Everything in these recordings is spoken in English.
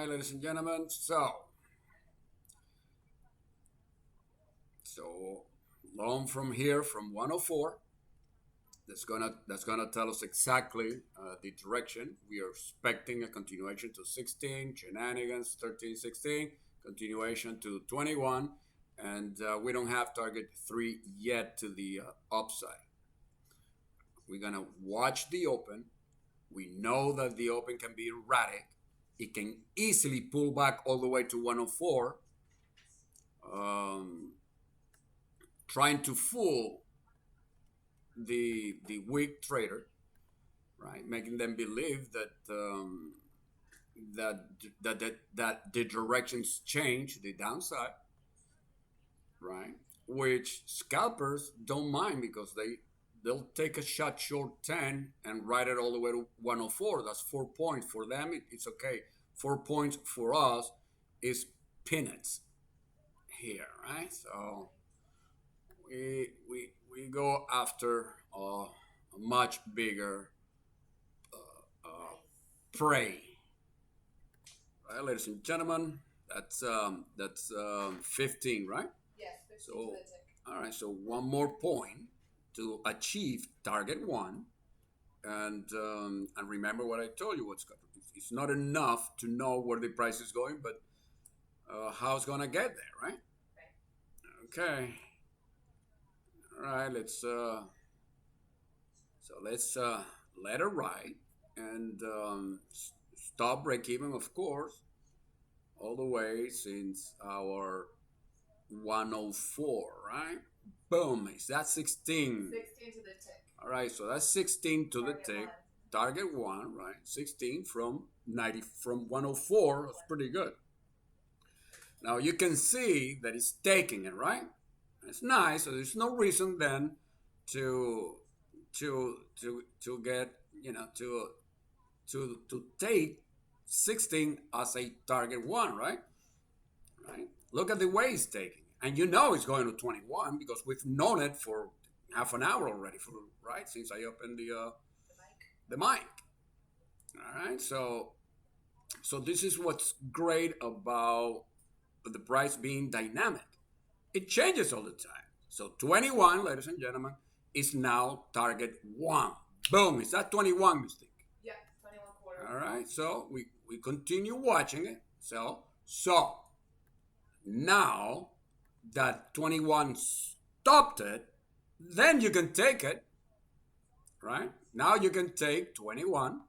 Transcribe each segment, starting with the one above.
right, ladies and gentlemen. So long from here from 104. That's gonna tell us exactly the direction we are expecting. A continuation to 16, shenanigans 13, 16, continuation to 21, and we don't have target 3 yet to the upside. We're gonna watch the open. We know that the open can be erratic. It can easily pull back all the way to 104, um, trying to fool the weak trader, right? Making them believe that the directions change the downside, right? Which scalpers don't mind because they'll take a shot short 10 and ride it all the way to 104. That's 4 points for them. It's okay. 4 points for us is peanuts here, right? So we go after a much bigger prey, right, ladies and gentlemen? That's 15, right? Yes, 15 So to the tick. all right, so one more point to achieve target one, and remember what I told you. It's not enough to know where the price is going, but how it's gonna get there, right? Okay. All right. Let's let it ride and stop break even, of course, all the way since our 104, right? Boom. Is that 16? 16 to the tick. All right, so that's 16 to the Target tick. one. Target one, right? 16 from 90 from 104. That's pretty good. Now you can see that it's taking it, right? It's nice. So there's no reason then to get to take 16 as a target one, right? Right. Look at the way it's taking, and you know it's going to 21 because we've known it for half an hour already, right since I opened the mic. All right, so this is what's great about the price being dynamic. It changes all the time. So 21, ladies and gentlemen, is now target one. Boom! Is that 21, Mystic? Yeah, 21 quarter. All right, so we continue watching it. So now that 21 stopped it, then you can take it, right? Now you can take 21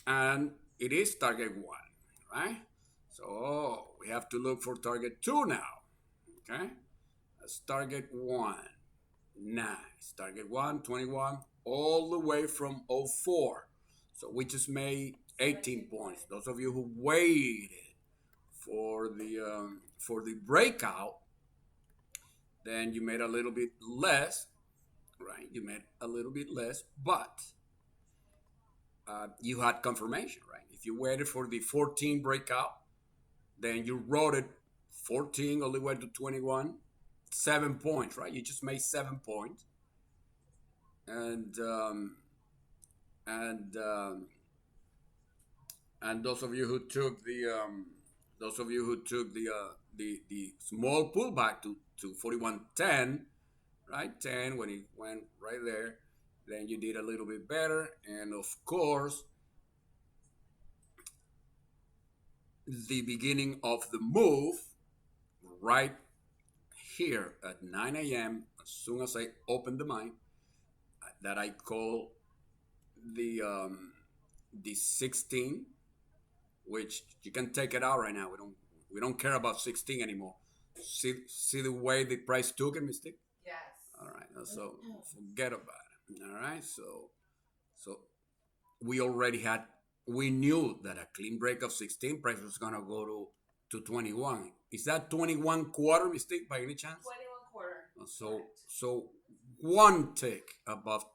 and it is target one, right? So we have to look for target two now, okay? That's target one. Nice. Target one, 21, all the way from 04. So we just made 18 points. Those of you who waited for the breakout, then you made a little bit less, right? You made a little bit less, but you had confirmation, right? If you waited for the 14 breakout, then you wrote it 14 all the way to 21, 7 points, right? You just made 7 points, and and um, and those of you who took the small pullback to 41.10, right? 10 when it went right there, then you did a little bit better, and of course the beginning of the move right here at 9 a.m. as soon as I opened the mic, that I call the 16, which you can take it out right now. We don't care about 16 anymore. See the way the price took it, Mystic? Yes. All right, so forget about it. All right, so we knew that a clean break of 16 price was gonna go to 21. Is that 21 quarter, Mystic, by any chance? 21 quarter. So Correct. so one tick above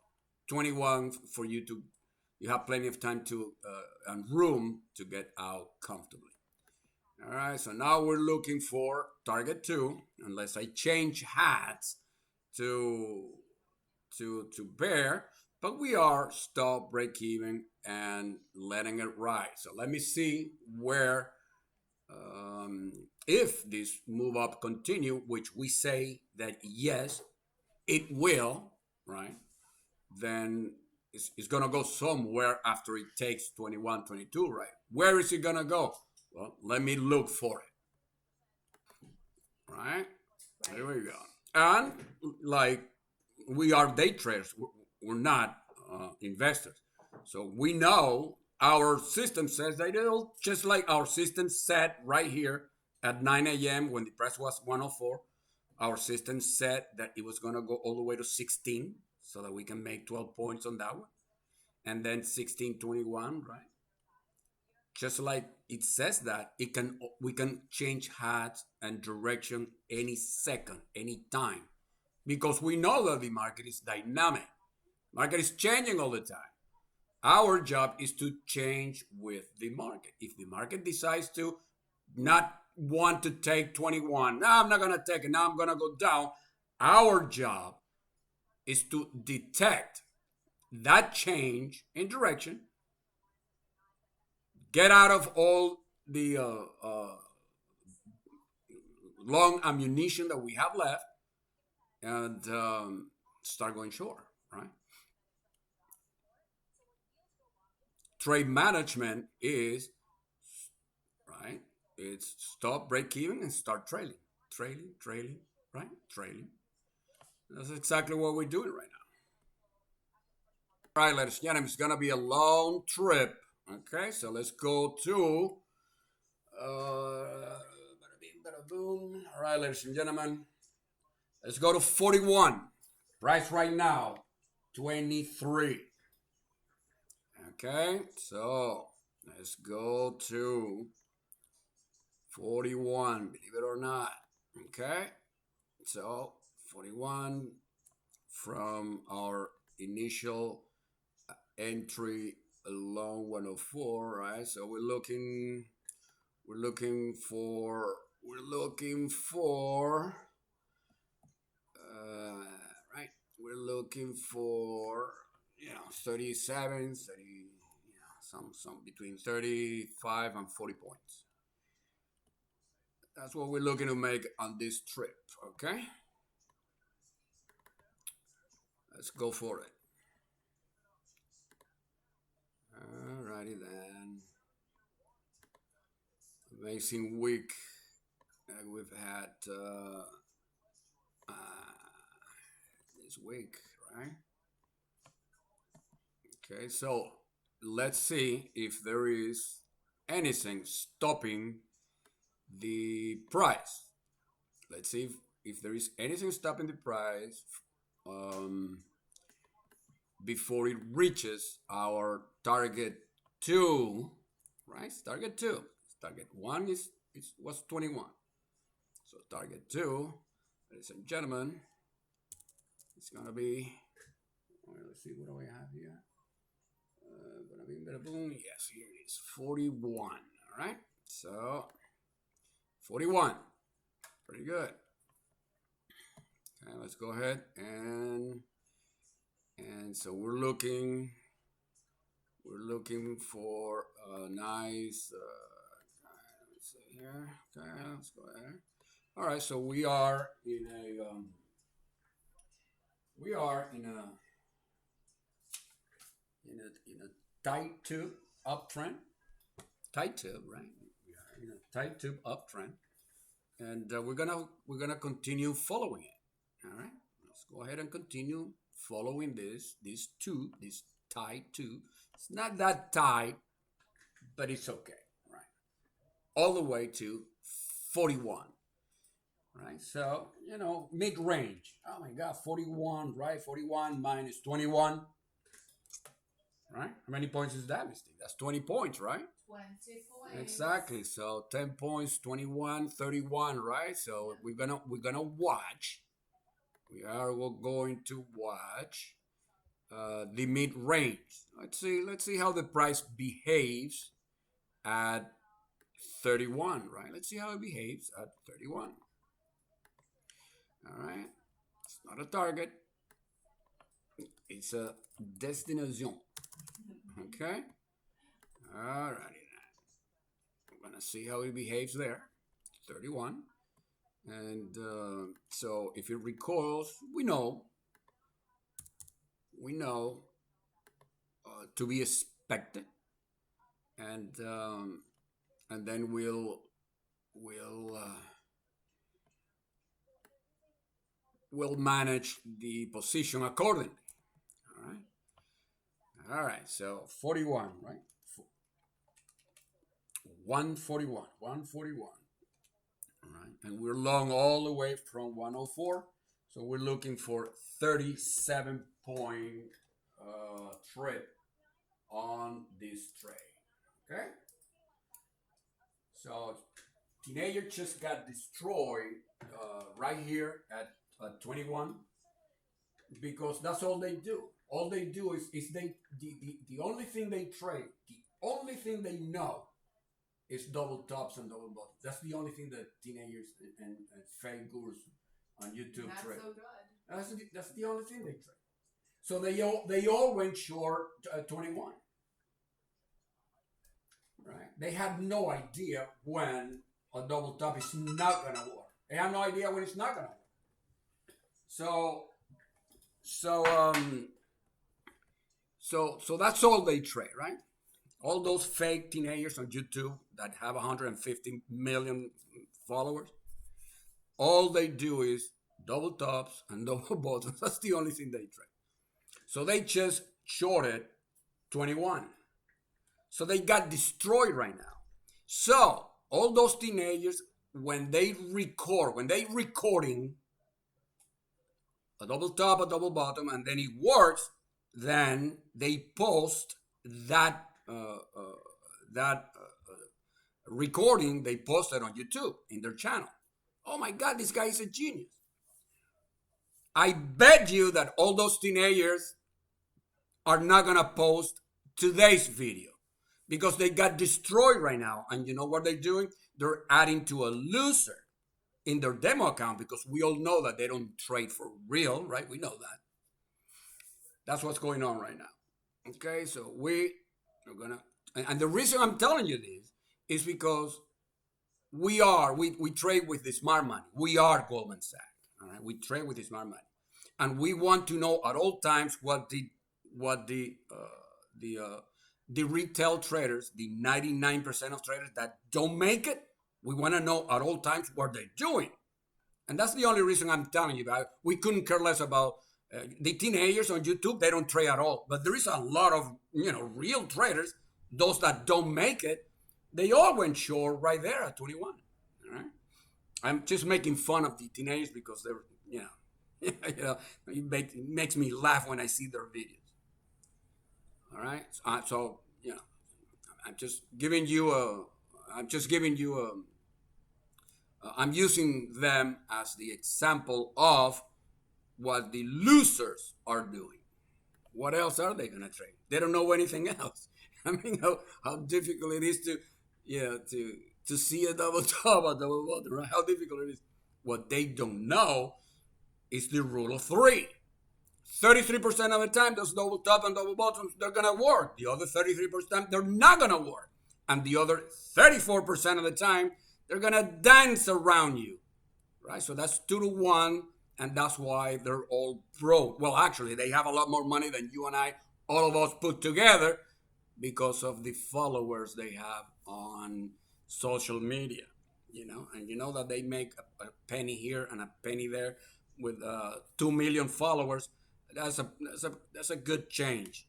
21 for you have plenty of time to and room to get out comfortably. All right, so now we're looking for target two, unless I change hats to bear. but we are stop, break even, and letting it ride. So let me see where, if this move up continue, which we say that yes, it will, right? Then it's gonna go somewhere after it takes 21, 22, right? Where is it gonna go? Well, let me look for it, right? Right. There we go. And like we are day traders, we're not investors. So we know our system says that it'll just like our system said right here at 9 a.m. when the price was 104. Our system said that it was going to go all the way to 16 so that we can make 12 points on that one. And then 16.21, right? Just like it says that it can we can change hats and direction any second, any time because we know that the market is dynamic. Market is changing all the time. Our job is to change with the market. If the market decides to not want to take 21, no, I'm not going to take it. Now I'm going to go down. Our job is to detect that change in direction, get out of all the long ammunition that we have left, and start going short, right? Trade management is right. It's stop, break even, and start trailing, right? Trailing. That's exactly what we're doing right now. All right, ladies and gentlemen, it's gonna be a long trip. Okay, so let's go to bada bing, bada boom. All right, ladies and gentlemen, let's go to 41. Price right now, 23. Okay, so let's go to 41, believe it or not. Okay, so 41 from our initial entry along 104, right? So we're looking for, right? We're looking for, 37, 30, some between 35 and 40 points. That's what we're looking to make on this trip, okay? Let's go for it. Alrighty then. Amazing week we've had uh, this week, right? Okay, so let's see if there is anything stopping the price. Let's see if there is anything stopping the price um, before it reaches our target two, right? Target two. Target one was 21. So target two, ladies and gentlemen, it's gonna be. Let's see what do we have here. Boom. Yes, here it is. 41. All right. So 41. Pretty good. Okay, let's go ahead and so we're looking for a nice let's see here. Okay, let's go ahead. All right, so we are in a tight tube uptrend. Tight tube, right? We are in a tight tube uptrend, and we're gonna continue following it. All right, let's go ahead and continue following this tight tube. It's not that tight, but it's okay, right? All the way to 41. Right, so mid range. Oh my God, 41, right? 41 minus 21, right? How many points is that, Misty? That's 20 points, right? 20 points. Exactly. So 10 points, 21, 31, right? So we're gonna watch. We are going to watch the mid range. Let's see how the price behaves at 31, right? Let's see how it behaves at 31. All right. It's not a target. It's a destination. Okay? Alrighty then. We're gonna see how it behaves there. 31. And so if it recalls, we know to be expected, and and then we'll manage the position accordingly. All right. All right. So 41, right? 141. 141. All right. And we're long all the way from 104. So we're looking for 37-point trade on this trade. Okay. So teenager just got destroyed right here at 21 because that's all they do. All they do is the only thing they trade, the only thing they know is double tops and double bottoms. That's the only thing that teenagers and fake gurus on YouTube Not trade. so good. That's the only thing they trade. So they all went short 21. Right? They have no idea when a double top is not gonna work. They have no idea when it's not gonna work. So so so that's all they trade, right? All those fake teenagers on YouTube that have 150 million followers, all they do is double tops and double bottoms. That's the only thing they trade. So they just shorted 21. So they got destroyed right now. So all those teenagers, when they recording a double top, a double bottom, and then it works, then they post that that recording. They post it on YouTube in their channel. Oh my God, this guy is a genius. I bet you that all those teenagers are not gonna post today's video because they got destroyed right now. And you know what they're doing? They're adding to a loser in their demo account because we all know that they don't trade for real, right? We know that. That's what's going on right now. Okay, so we are gonna, and the reason I'm telling you this is because we trade with the smart money. We are Goldman Sachs. All right, we trade with the smart money, and we want to know at all times what the retail traders, the 99% of traders that don't make it, we want to know at all times what they're doing. And that's the only reason I'm telling you that. We couldn't care less about the teenagers on YouTube. They don't trade at all. But there is a lot of, real traders, those that don't make it. They all went short right there at 21. All right. I'm just making fun of the teenagers because they're, it makes me laugh when I see their videos. All right. So I'm just giving you I'm using them as the example of what the losers are doing. What else are they gonna trade? They don't know anything else. I mean, how difficult it is to see a double top, a double bottom, right? How difficult it is. What they don't know is the rule of three. 33% of the time, those double top and double bottoms, they're gonna work. The other 33%, they're not gonna work. And the other 34% of the time, they're gonna dance around you, right? So that's 2-1, and that's why they're all broke. Well, actually, they have a lot more money than you and I, all of us put together, because of the followers they have on social media, and you know that they make a penny here and a penny there with 2 million followers. That's a good change.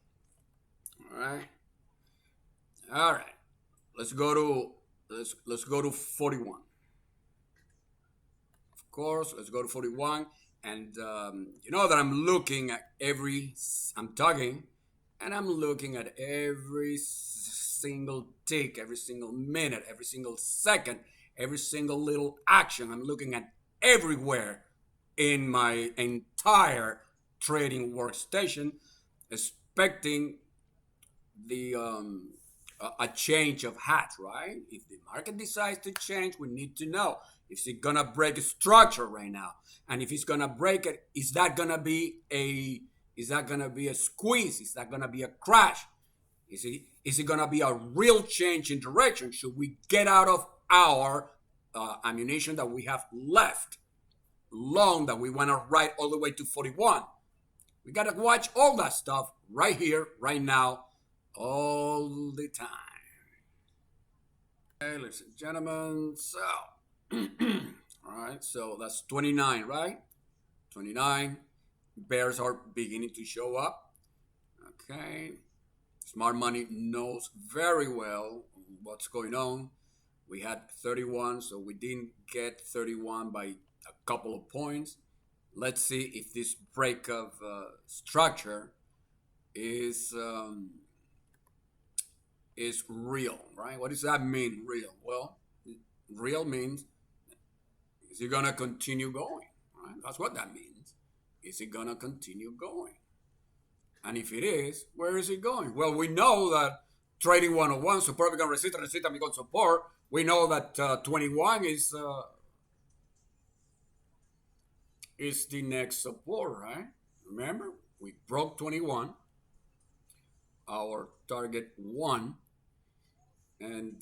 All right, all right. Let's go to 41. Of course, let's go to 41, and you know that I'm tugging, and I'm looking at every single tick, every single minute, every single second, every single little action. I'm looking at everywhere in my entire trading workstation, expecting the a change of hat, right? If the market decides to change, we need to know if it's gonna break a structure right now, and if it's gonna break it, is that gonna be Is that going to be a squeeze? Is that going to be a crash? Is it going to be a real change in direction? Should we get out of our ammunition that we have left long, that we want to ride all the way to 41? We got to watch all that stuff right here, right now, all the time. Okay, ladies and gentlemen, so, all right, so that's 29, right? 29. Bears are beginning to show up. Okay. Smart money knows very well what's going on. We had 31, so we didn't get 31 by a couple of points. Let's see if this break of structure is real, right? What does that mean, real? Well, real means, is it gonna continue going? Right? That's what that means. Is it gonna continue going? And if it is, where is it going? Well, we know that trading 101, support become resistance, resistance become support. We know that 21 is the next support, right? Remember, we broke 21, our target 1, and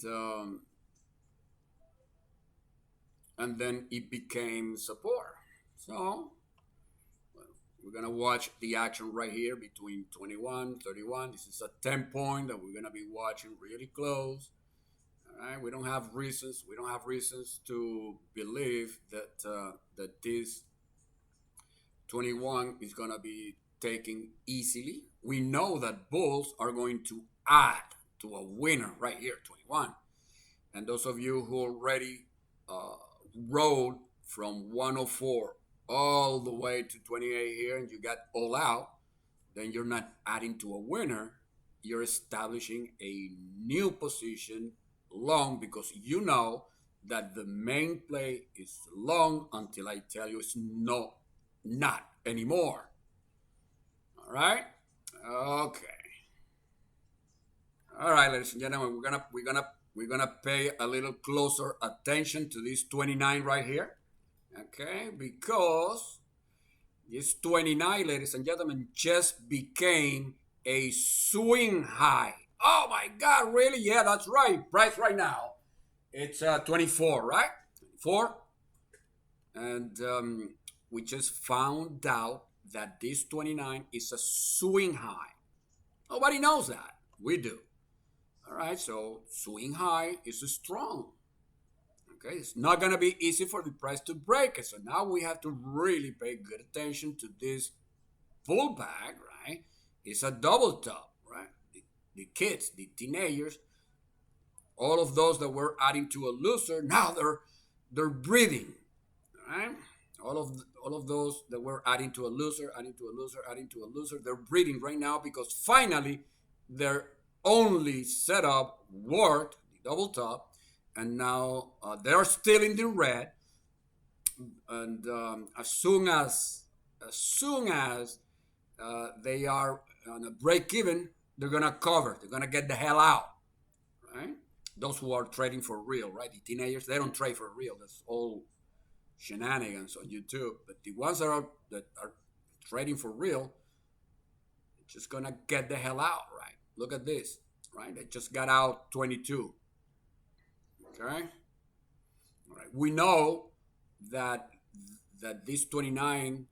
then it became support. So we're going to watch the action right here between 21, 31. This is a 10 point that we're going to be watching really close. All right, we don't have reasons to believe that that this 21 is going to be taken easily. We know that bulls are going to add to a winner right here, 21. And those of you who already rode from 104 all the way to 28 here and you got all out, then you're not adding to a winner. You're establishing a new position long, because you know that the main play is long until I tell you it's not anymore. All right? Okay. All right, ladies and gentlemen, we're gonna pay a little closer attention to this 29 right here. Okay, because this 29, ladies and gentlemen, just became a swing high. Oh my God, really? Yeah, that's right. Price right now, it's 24, right? 24. And we just found out that this 29 is a swing high. Nobody knows that. We do. All right, so swing high is strong. Okay, it's not going to be easy for the price to break it. So now we have to really pay good attention to this pullback, right? It's a double top, right? The kids, the teenagers, all of those that were adding to a loser, now they're breathing, right? All of those that were adding to a loser, they're breathing right now, because finally their only setup worked, the double top, and now they're still in the red. And as soon as they are on a break even, they're gonna cover. They're gonna get the hell out, right? Those who are trading for real, right? The teenagers, they don't trade for real. That's all shenanigans on YouTube. But the ones that are trading for real, just gonna get the hell out, right? Look at this, right? They just got out 22. Okay. All right. We know that this 29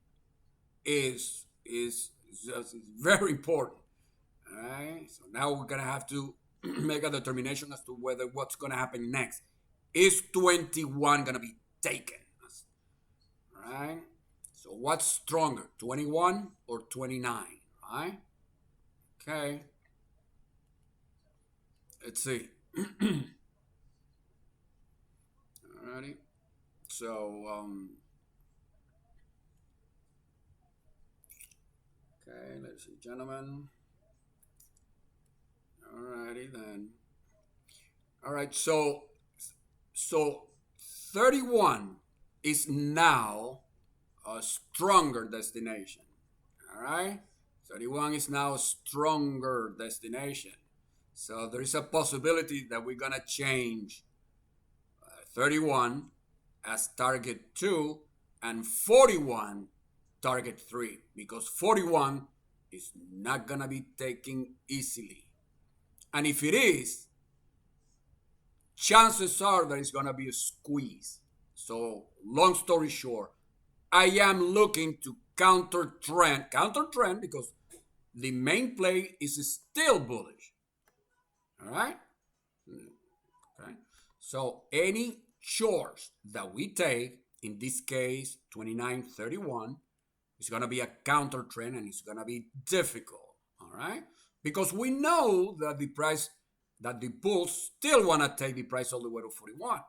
is very important. All right. So now we're gonna have to make a determination as to whether what's gonna happen next. Is 21 gonna be taken? All right. So what's stronger, 21 or 29? All right. Okay. Let's see. Alrighty. So, okay, ladies and gentlemen. Alrighty then. Alright, so 31 is now a stronger destination. Alright? 31 is now a stronger destination. So there is a possibility that we're gonna change 31 as target 2 and 41 target 3, because 41 is not gonna be taken easily. And if it is, chances are that it's gonna be a squeeze. So, long story short, I am looking to counter trend because the main play is still bullish. All right. Okay. So any chores that we take, in this case 29.31, is going to be a counter trend and it's going to be difficult. All right. Because we know that the bulls still want to take the price all the way to 41.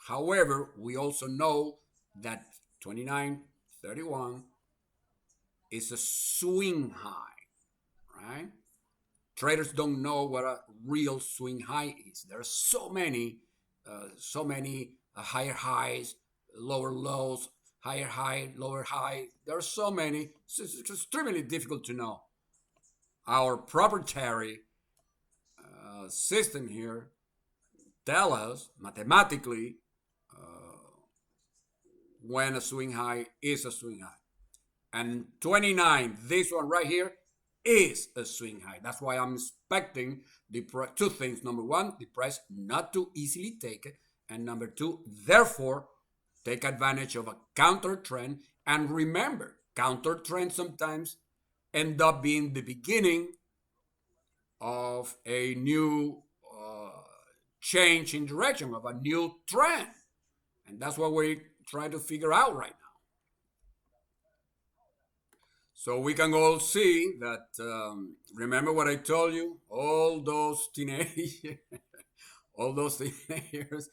However, we also know that 29.31 is a swing high, right? Traders don't know what a real swing high is. There are so many higher highs, lower lows, higher high, lower high. There are so many. It's extremely difficult to know. Our proprietary system here tell us mathematically when a swing high is a swing high. And 29, this one right here, is a swing high. That's why I'm expecting two things. Number one, the price not to easily take it. And number two, therefore, take advantage of a counter trend. And remember, counter trends sometimes end up being the beginning of a new change in direction, of a new trend. And that's what we're trying to figure out right now. So we can all see that, remember what I told you? All those teenagers, all those teenagers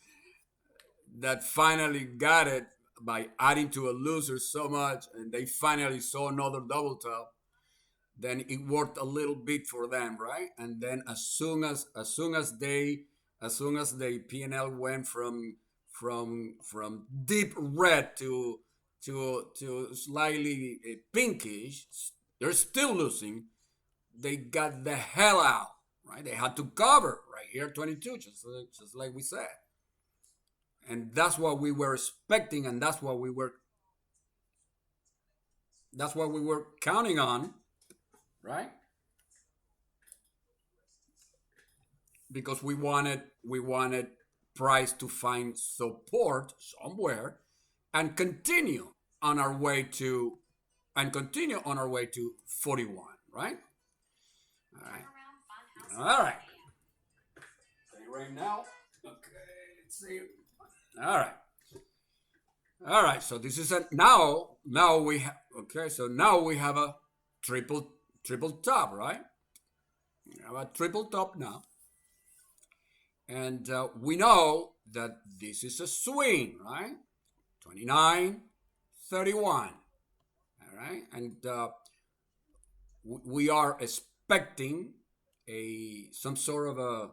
that finally got it by adding to a loser so much, and they finally saw another double top, then it worked a little bit for them, right? And then as soon as they P&L went from deep red to slightly pinkish, they're still losing. They got the hell out, right? They had to cover right here, 22, just like we said, and that's what we were expecting, and that's what we were counting on, right? Because we wanted price to find support somewhere and continue on our way to 41, right? All right. All right. Right now. Okay, let's see. All right. All right. So this is a now we have okay. So now we have a triple top, right? We have a triple top now, and we know that this is a swing, right? 29, 31. All right, and we are expecting some sort of a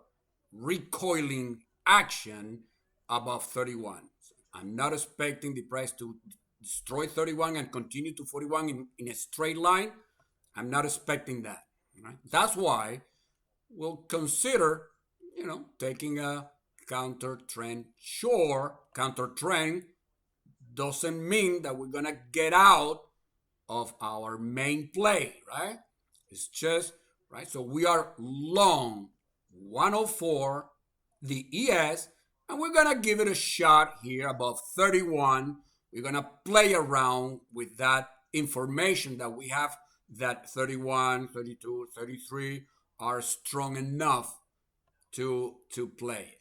recoiling action above 31. I'm not expecting the price to destroy 31 and continue to 41 in a straight line. I'm not expecting that. Right? That's why we'll consider, taking a counter trend. Sure, counter trend doesn't mean that we're gonna get out of our main play, right? It's just right. So we are long 104, the ES, and we're gonna give it a shot here above 31. We're gonna play around with that information that we have, that 31, 32, 33 are strong enough to play.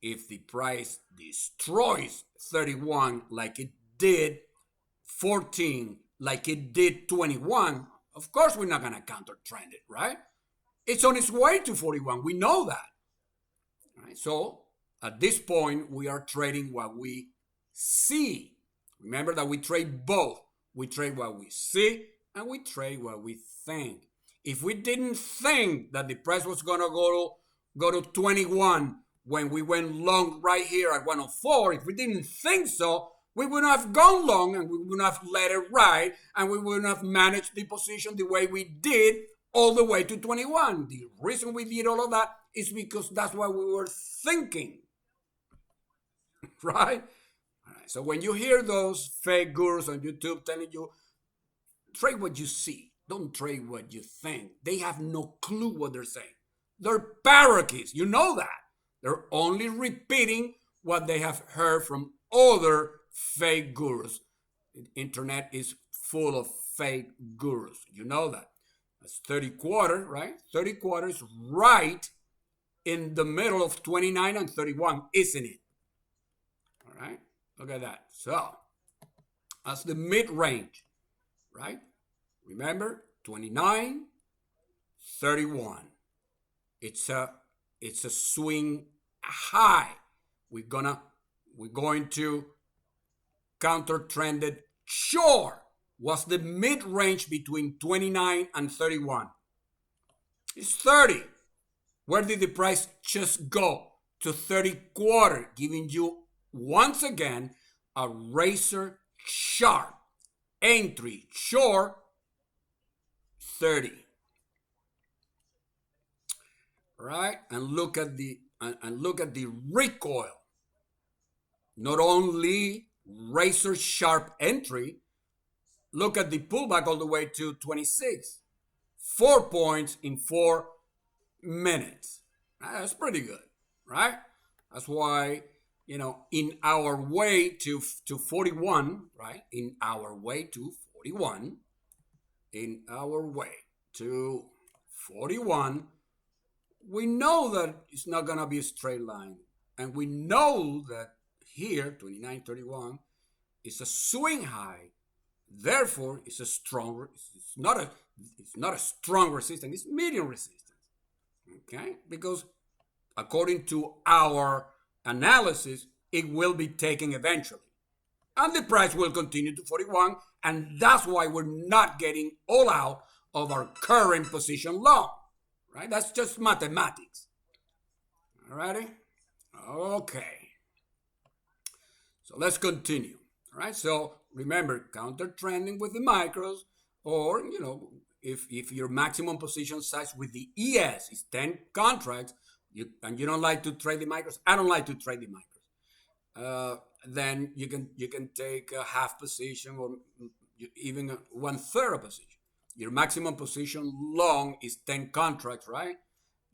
If the price destroys 31 like it did 14, like it did 21, of course we're not going to counter trend it, right? It's on its way to 41. We know that. Right? So at this point, we are trading what we see. Remember that we trade both. We trade what we see and we trade what we think. If we didn't think that the price was going to go to 21 when we went long right here at 104, if we didn't think so, we wouldn't have gone long and we wouldn't have let it ride and we wouldn't have managed the position the way we did all the way to 21. The reason we did all of that is because that's what we were thinking, right? All right. So when you hear those fake gurus on YouTube telling you, trade what you see, don't trade what you think. They have no clue what they're saying. They're parakeets. You know that. They're only repeating what they have heard from other fake gurus. The internet is full of fake gurus. You know that. That's 30 quarter, right? 30 quarters right in the middle of 29 and 31, isn't it? All right. Look at that. So that's the mid range, right? Remember, 29, 31. It's a it's a swing high. We're gonna we're going to counter trended. Sure. Was the mid range between 29 and 31? It's 30. Where did the price just go? To 30 quarter, giving you once again a razor sharp entry short 30. Right? And look at the recoil. Not only razor sharp entry, look at the pullback all the way to 26. 4 points in 4 minutes. That's pretty good, right? That's why, in our way to 41, right? In our way to 41, in our way to 41, we know that it's not going to be a straight line. And we know that here, 29.31, is a swing high. Therefore, it's a strong, it's not a strong resistance, it's medium resistance. Okay? Because according to our analysis, it will be taken eventually. And the price will continue to 41, and that's why we're not getting all out of our current position long. Right? That's just mathematics. Alrighty? Okay. So let's continue. All right. So remember, counter trending with the micros, or if your maximum position size with the ES is 10 contracts, and you don't like to trade the micros. I don't like to trade the micros. Then you can take a half position or even 1/3 of position. Your maximum position long is 10 contracts, right?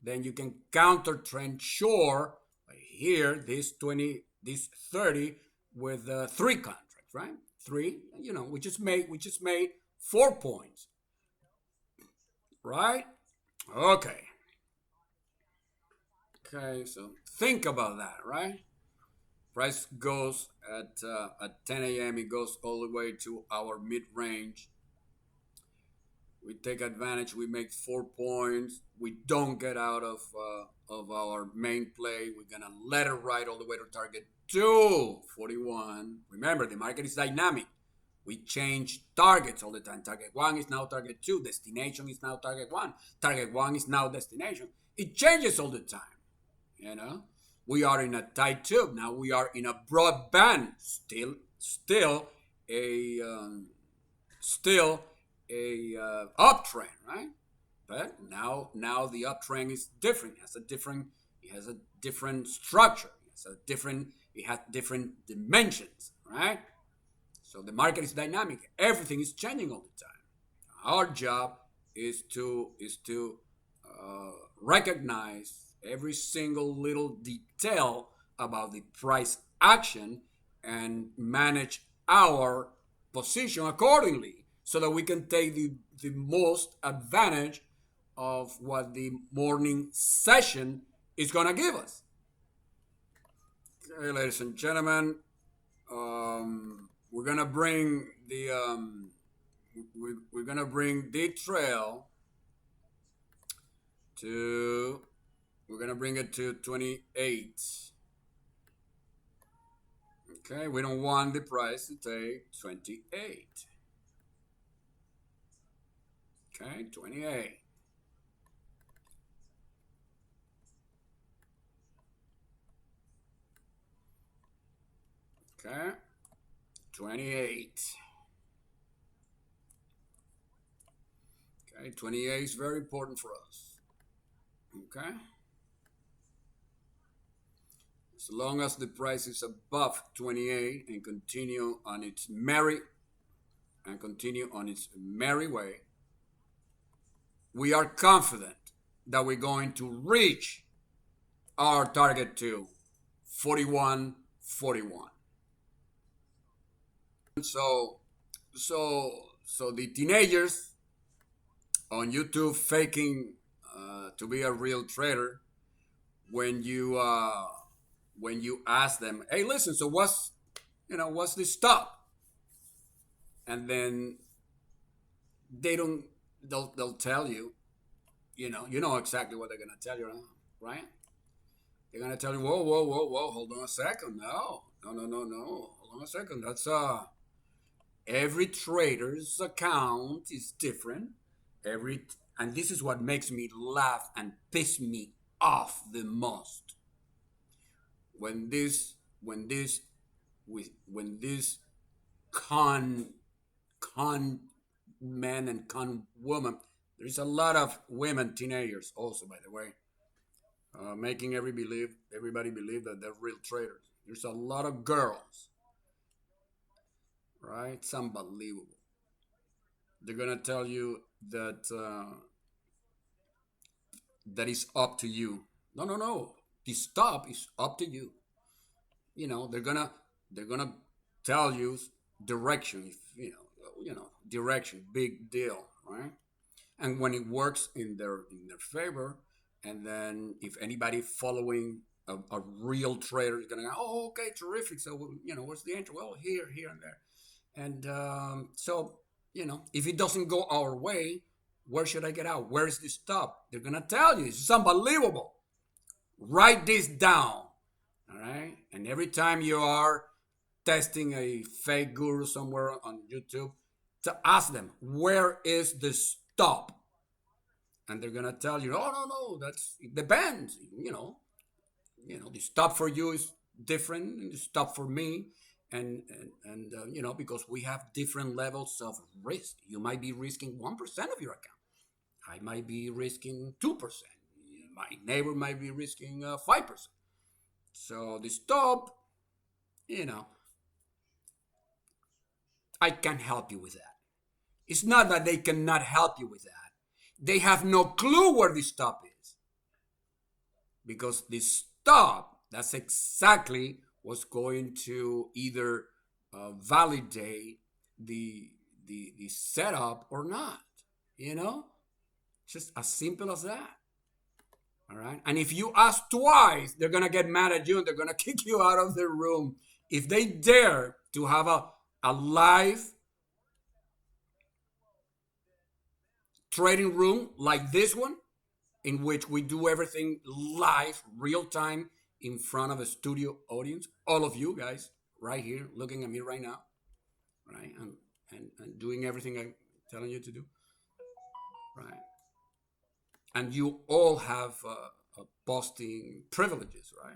Then you can counter trend short here, this 20, this 30 with 3 contracts, right? Three, we just made 4 points, right? Okay. Okay, so think about that, right? Price goes at 10 a.m. It goes all the way to our mid range. We take advantage. We make 4 points. We don't get out of our main play. We're gonna let it ride all the way to target 241. Remember, the market is dynamic. We change targets all the time. Target 1 is now target 2. Destination is now target 1. Target 1 is now destination. It changes all the time. We are in a tight tube now. We are in a broad band. Still a uptrend, right? But now the uptrend is different. It has a different structure. It has different dimensions, right? So the market is dynamic. Everything is changing all the time. Our job is to recognize every single little detail about the price action and manage our position accordingly so that we can take the most advantage of what the morning session is going to give us. Okay, ladies and gentlemen, we're going to bring we're going to bring the trail to we're going to bring it to 28. Okay, we don't want the price to take 28. Okay, 28. Okay, 28. Okay, 28 is very important for us. Okay. As long as the price is above 28 and continue on its merry way, we are confident that we're going to reach our target to 41, 41. So, so the teenagers on YouTube faking to be a real trader, when you ask them, hey, listen, so what's the stop? And then they don't, they'll tell you, you know exactly what they're gonna tell you, right? They're gonna tell you, whoa, whoa, whoa, whoa, hold on a second, no, no, no, no, no, hold on a second. That's every trader's account is different. Every and this is what makes me laugh and piss me off the most. When this when this con con men and con woman, there's a lot of women teenagers also, by the way, making everybody believe that they're real traders. There's a lot of girls, right? It's unbelievable. They're gonna tell you that that is up to you. No, no, no. The stop is up to you. They're gonna tell you direction. If direction, big deal, right? And when it works in their favor, and then if anybody following a real trader is gonna go, oh, okay, terrific. So what's the answer? Well, here, and there, and so if it doesn't go our way, where should I get out? Where is the stop? They're gonna tell you. It's unbelievable. Write this down, all right? And every time you are testing a fake guru somewhere on YouTube, to ask them, where is the stop? And they're gonna tell you, oh, no, no, it depends. The stop for you is different than the stop for me, and because we have different levels of risk. You might be risking 1% of your account. I might be risking 2%. My neighbor might be risking 5%. So the stop, you know, I can help you with that. It's not that they cannot help you with that. They have no clue where the stop is. Because the stop, that's exactly what's going to either validate the setup or not. You know? Just as simple as that. All right. And if you ask twice, they're going to get mad at you and they're going to kick you out of the room. If they dare to have a live trading room like this one, in which we do everything live, real time, in front of a studio audience, all of you guys right here looking at me right now, right? And doing everything I'm telling you to do, right? And you all have posting privileges, right?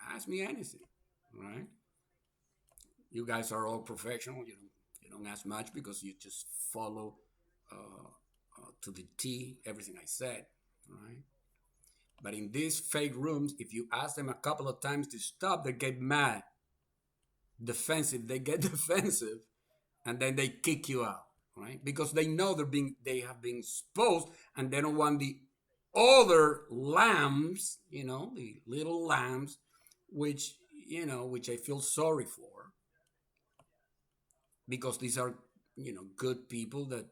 Ask me anything, right? You guys are all professional. You don't ask much because you just follow to the T everything I said, right? But in these fake rooms, if you ask them a couple of times to stop, they get mad, defensive. They get defensive, and then they kick you out, right? Because they know they have been exposed, and they don't want the other lambs, the little lambs, which I feel sorry for, because these are, good people that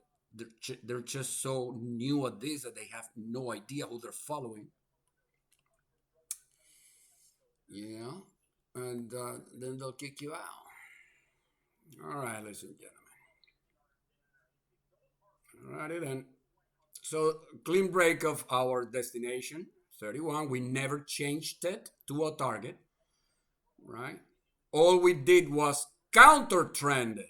they're just so new at this that they have no idea who they're following. Yeah, and then they'll kick you out. All right, ladies and gentlemen. All righty then. So, clean break of our destination, 31. We never changed it to a target, right? All we did was counter trend it.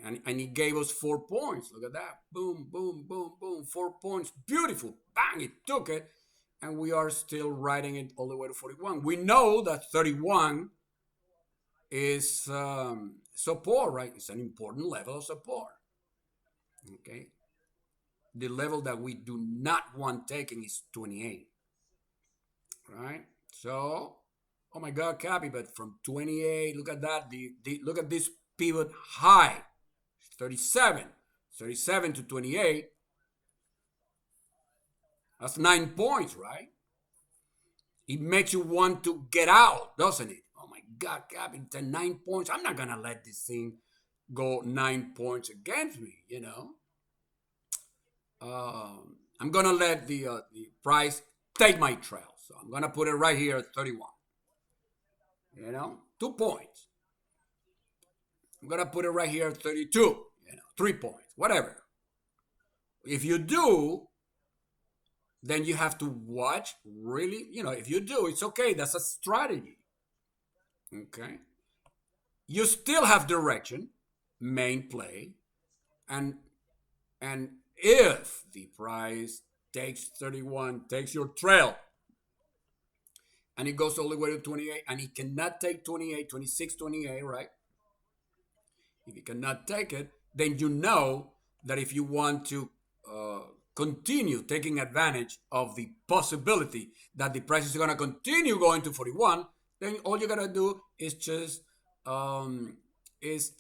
And it gave us 4 points. Look at that. Boom, boom, boom, boom. 4 points. Beautiful. Bang, it took it. And we are still riding it all the way to 41. We know that 31 is support, right? It's an important level of support. Okay. The level that we do not want taking is 28. Right? So, oh my God, CAPI, but from 28, look at that. Look at this pivot high. 37. 37 to 28. That's 9 points, right? It makes you want to get out, doesn't it? Oh my God, Captain, 9 points. I'm not gonna let this thing go 9 points against me. I'm gonna let the price take my trail. So I'm gonna put it right here at 31. 2 points. I'm gonna put it right here at 32. 3 points, whatever. If you do, then you have to watch really. If you do, it's okay. That's a strategy. Okay. You still have direction, main play, and and if the price takes 31, takes your trail, and it goes all the way to 28, and it cannot take 28, 26, 28, right? If you cannot take it, then you know that if you want to uh, continue taking advantage of the possibility that the price is going to continue going to 41, then all you got to do is just um, is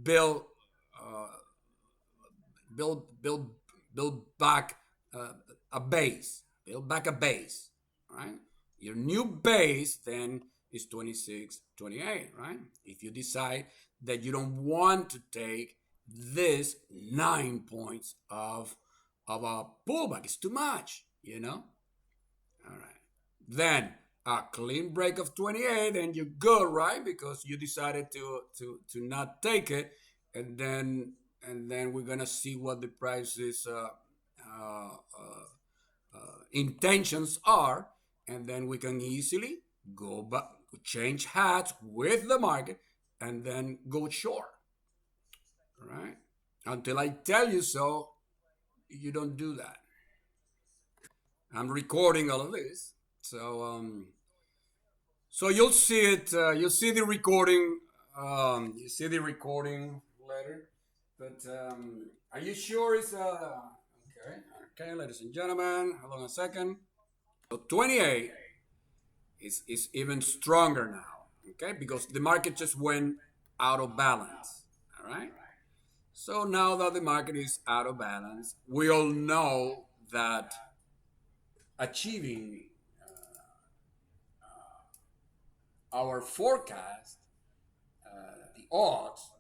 build uh, build build back uh, a base. Build back a base, right? Your new base then is 26, 28, right? If you decide that you don't want to take this 9 points of a pullback, it's too much. All right. Then a clean break of 28, and you're good, right? Because you decided to not take it, and then we're gonna see what the price's intentions are, and then we can easily go back, change hats with the market, and then go short, right? Until I tell you so, you don't do that. I'm recording all of this, so you'll see it. You'll see the recording. You see the recording later. But are you sure it's okay? Okay, ladies and gentlemen, hold on a second. So 28 is even stronger now. Okay, because the market just went out of balance. All right. So now that the market is out of balance, we all know that achieving our forecast, the odds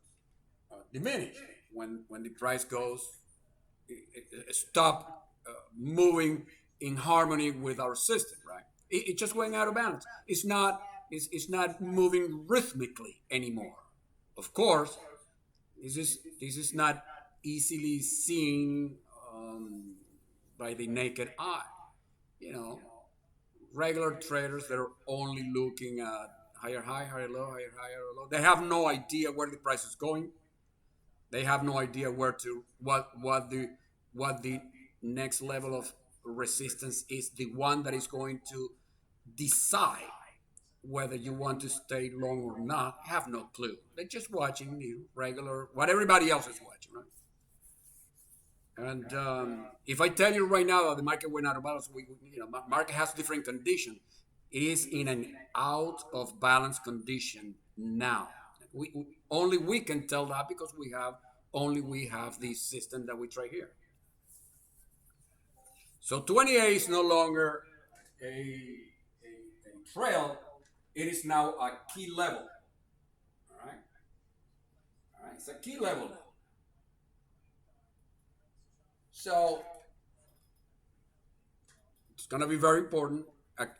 diminish when the price goes stop moving in harmony with our system, right? It's just going out of balance. It's not moving rhythmically anymore. Of course, this is not easily seen by the naked eye. You know, regular traders that are only looking at higher high, higher low, higher high, higher low. They have no idea where the price is going. They have no idea where to what the next level of resistance is, the one that is going to decide whether you want to stay long or not. Have no clue. They're just watching the regular what everybody else is watching, right? And if I tell you right now that the market went out of balance, market has different condition. It is in an out of balance condition now. Only we can tell that because we have the system that we try here. So 28 is no longer a trail. It is now a key level. All right, all right. It's a key level now. So it's gonna be very important.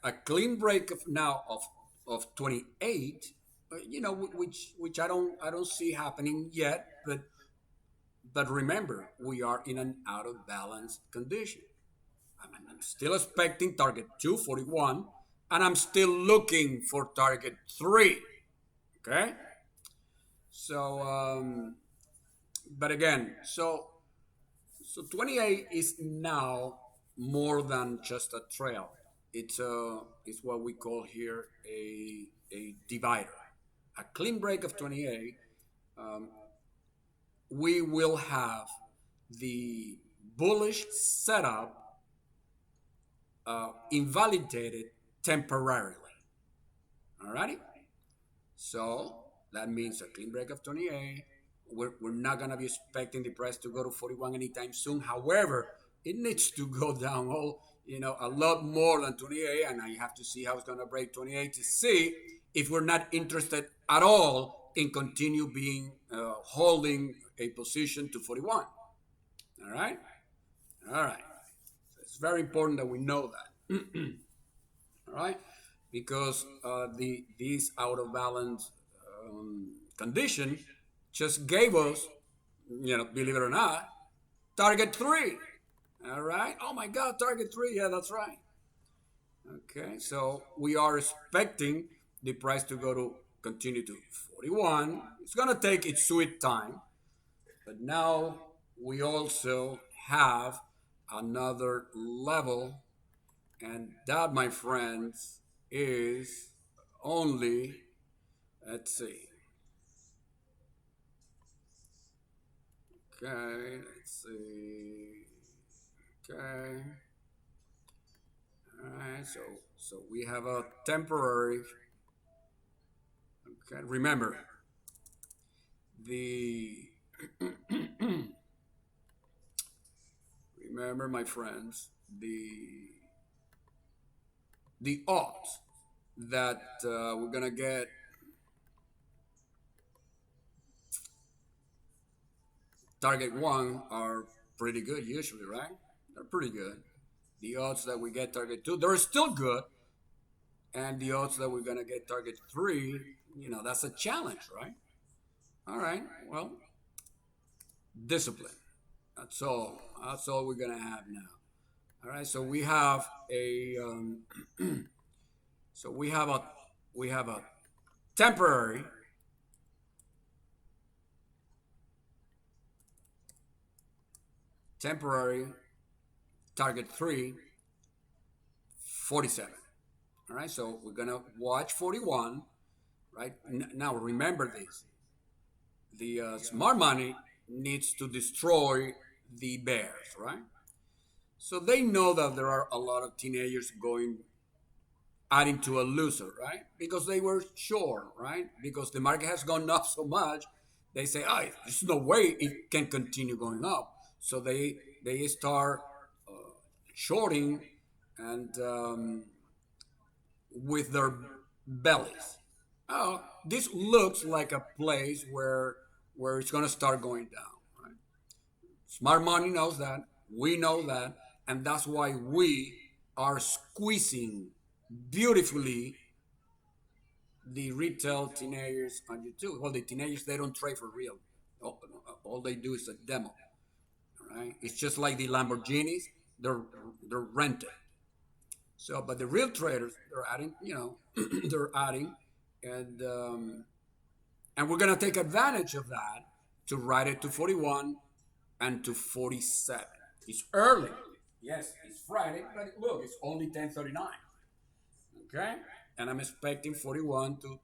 A clean break of now of 28, which I don't see happening yet. But remember, we are in an out of balance condition. I'm still expecting target 241, and I'm still looking for target 3. Okay. So, but again, so 28 is now more than just a trail. It's what we call here a divider. A clean break of 28, um, we will have the bullish setup invalidated temporarily. Alrighty? So that means a clean break of 28. We're not going to be expecting the price to go to 41 anytime soon. However, It needs to go down a lot more than 28, and I have to see how it's going to break 28 to see if we're not interested at all in continue being holding a position to 41. All right, all right. So it's very important that we know that. All right, because the this out of balance condition just gave us, believe it or not, target three. All right. Oh my God, target three. Yeah, that's right. Okay, so we are expecting the price to go to continue to 41. It's gonna take its sweet time, but now we also have another level, and that, my friends, is only, let's see. Okay, let's see. Okay. All right, so we have a temporary. Okay, remember the remember, my friends, the odds that we're gonna get target one are pretty good usually, right? They're pretty good. The odds that we get target two, they're still good, and the odds that we're gonna get target three, that's a challenge, right? All right. Well, discipline. That's all. That's all we're gonna have now. All right. So we have a. So we have a temporary temporary target three, 47. All right. So we're gonna watch 41. Right now, remember this: the smart money needs to destroy the bears, right? So they know that there are a lot of teenagers going adding to a loser, right? Because they were sure, right? Because the market has gone up so much, they say, "Oh, there's no way it can continue going up." So they start shorting and with their bellies. Oh, this looks like a place where it's gonna start going down. Right? Smart money knows that. We know that, and that's why we are squeezing beautifully the retail teenagers on YouTube. Well, the teenagers, they don't trade for real. All they do is a demo. Right? It's just like the Lamborghinis. They're they're rented. So, but the real traders, they're adding. They're adding, and and we're gonna take advantage of that to ride it to 41 and to 47. It's early. Yes, it's Friday, but look, it's only 10:39. Okay, and I'm expecting 41 to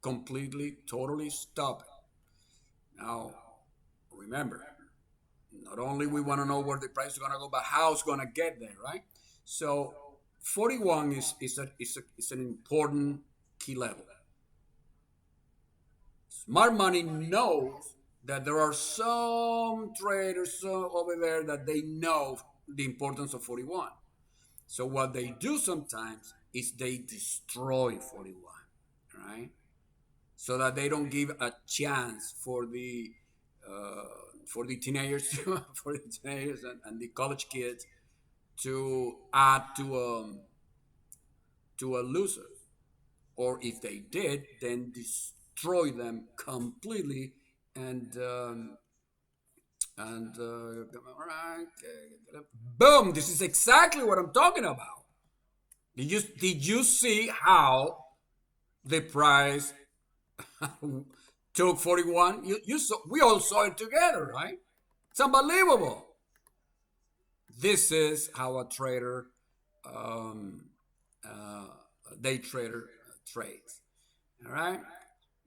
completely, totally stop it. Now, remember, not only we want to know where the price is going to go, but how it's going to get there, right? So 41 is an important key level. Smart money knows that there are some traders over there that they know the importance of 41. So what they do sometimes is they destroy 41, right? So that they don't give a chance uh, for the teenagers, for the teenagers and the college kids to add to a loser, or if they did, then destroy them completely and boom! This is exactly what I'm talking about. Did you see how the price took 41? You saw, we all saw it together, right? It's unbelievable. This is how a trader, um, uh, a day trader trades. All right.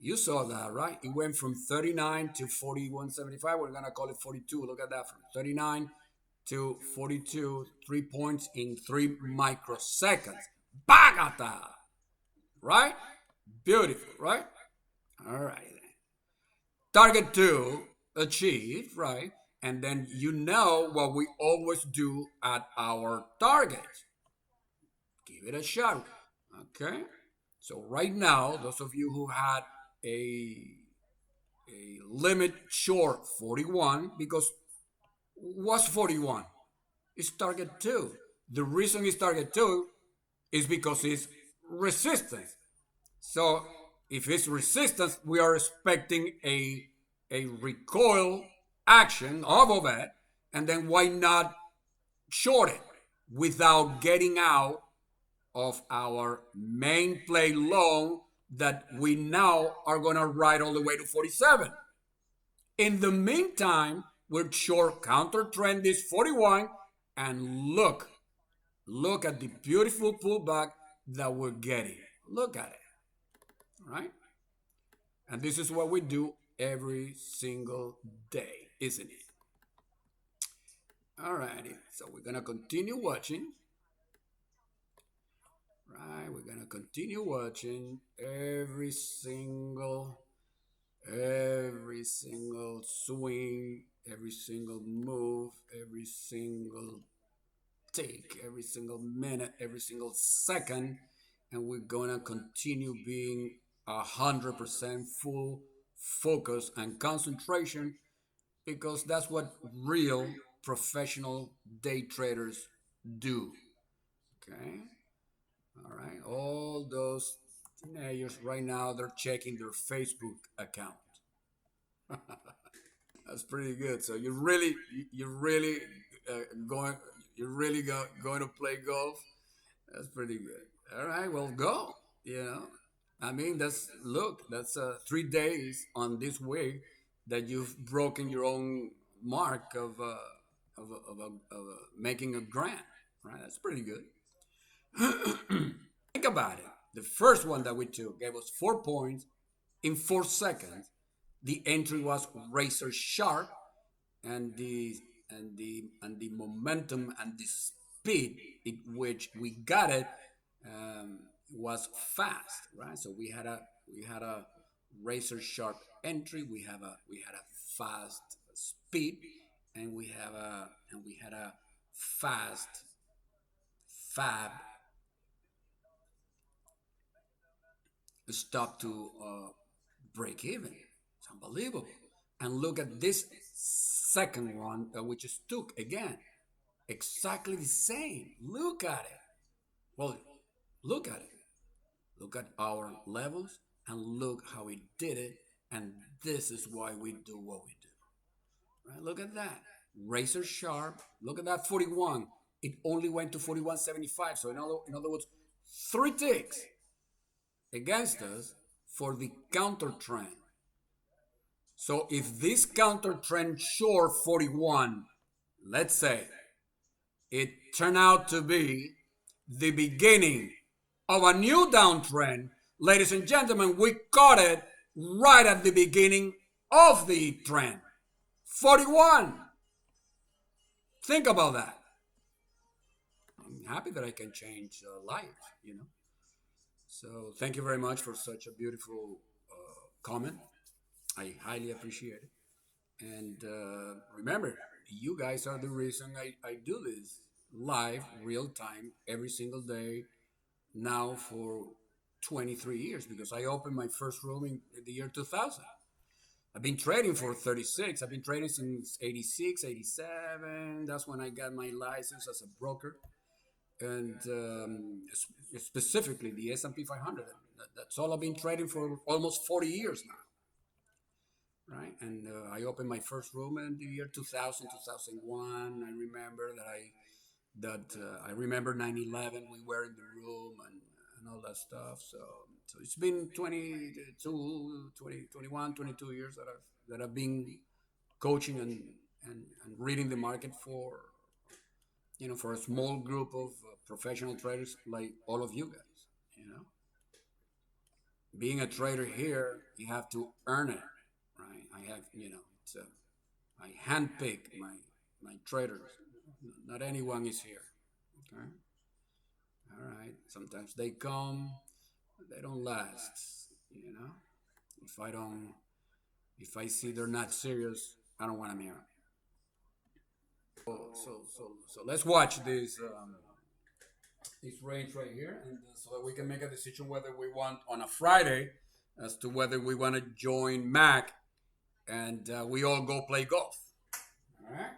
You saw that, right? It went from 39 to 41.75. We're gonna call it 42. Look at that, from 39 to 42, 3 points in 3 microseconds. Bagata, right? Beautiful, right? All right. Target two achieved, right? And then you know what we always do at our targets. Give it a shot. Okay? So right now, those of you who had a limit short 41, because what's 41? It's target 2. The reason it's target 2 is because it's resistance. So if it's resistance, we are expecting a recoil action off of it, and then why not short it without getting out of our main play low that we now are gonna ride all the way to 47. In the meantime, we're short counter trend is 41, and look at the beautiful pullback that we're getting. Look at it, right? And this is what we do every single day, isn't it? Alrighty, so we're gonna continue watching. Right, we're gonna continue watching every single swing, every single move, every single take, every single minute, every single second, and we're gonna continue being 100% full focus and concentration because that's what real professional day traders do. Okay, all right. All those teenagers right now they're checking their Facebook account. That's pretty good. So you're really going, going to play golf. That's pretty good. All right, well, go. You know, I mean, that's 3 days on this way that you've broken your own mark of making a grand. Right, that's pretty good. Think about it. The first one that we took gave us 4 points in 4 seconds. The entry was razor sharp, and the momentum and the speed at which we got it was fast, right? So we had a razor sharp entry. We had a fast speed, and we had a fast fab stop to break even. It's unbelievable. And look at this second one that we just took again. Exactly the same. Look at it. Well, look at it. Look at our levels and look how we did it. And this is why we do what we do. Right? Look at that. Razor sharp. Look at that 41. It only went to 41.75. So in other words, 3 ticks against us for the counter trend. So if this counter trend short 41, let's say it turned out to be the beginning of a new downtrend, ladies and gentlemen, we caught it right at the beginning of the trend. 41. Think about that. I'm happy that I can change lives. So thank you very much for such a beautiful comment. I highly appreciate it. And remember, you guys are the reason I do this live, real time, every single day now for 23 years because I opened my first room in the year 2000. I've been trading for 36. I've been trading since 86, 87. That's when I got my license as a broker. And specifically the S&P 500. That's all I've been trading for almost 40 years now. Right, and I opened my first room in the year 2000, 2001. I remember I remember 9/11. We were in the room and all that stuff. So it's been 22, 20, 21, 22 years that I've been coaching and reading the market for a small group of professional traders like all of you guys. Being a trader here, you have to earn it, right? I handpick my traders. Not anyone is here. Okay. All right. Sometimes they come, they don't last. If I don't, if I see they're not serious, I don't want them here. So let's watch this range right here, and so that we can make a decision whether we want on a Friday as to whether we want to join Mac and we all go play golf. All right,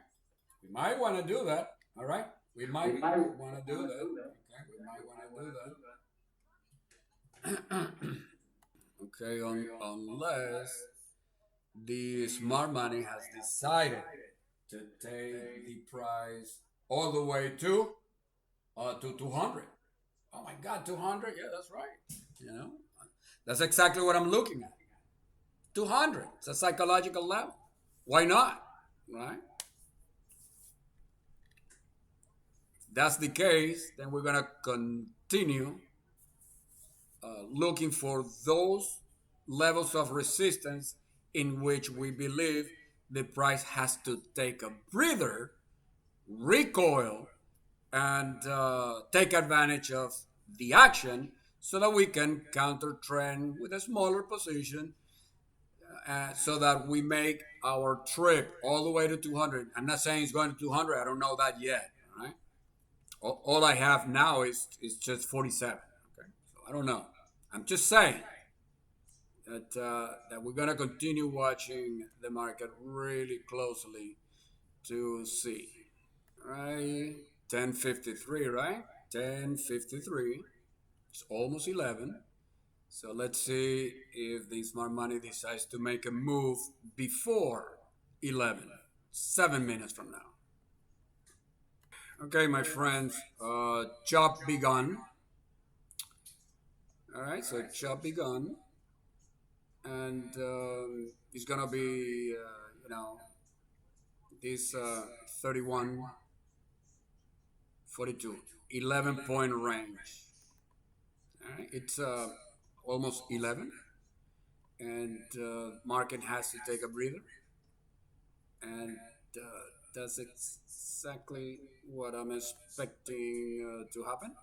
we might want to do that. All right, we might want to do that. Okay, we might want to do that. Okay, unless the smart money has decided to take the price all the way to 200. Oh my God, 200? Yeah, that's right. You know, that's exactly what I'm looking at. 200. It's a psychological level. Why not? Right? If that's the case, then we're gonna continue looking for those levels of resistance in which we believe the price has to take a breather, recoil, and take advantage of the action so that we can counter trend with a smaller position so that we make our trip all the way to 200. I'm not saying it's going to 200. I don't know that yet. Right? All I have now is just 47. Okay, so I don't know. I'm just saying that we're gonna continue watching the market really closely to see. Right, 10:53. Right, 10:53. It's almost 11. So let's see if the smart money decides to make a move before 11, 7 minutes from now. Okay, my friends, chop begun. All right, so chop begun, and it's gonna be, this 31, 42, 11 point range. All right, it's almost 11, and market has to take a breather, and uh, that's exactly what I'm expecting to happen.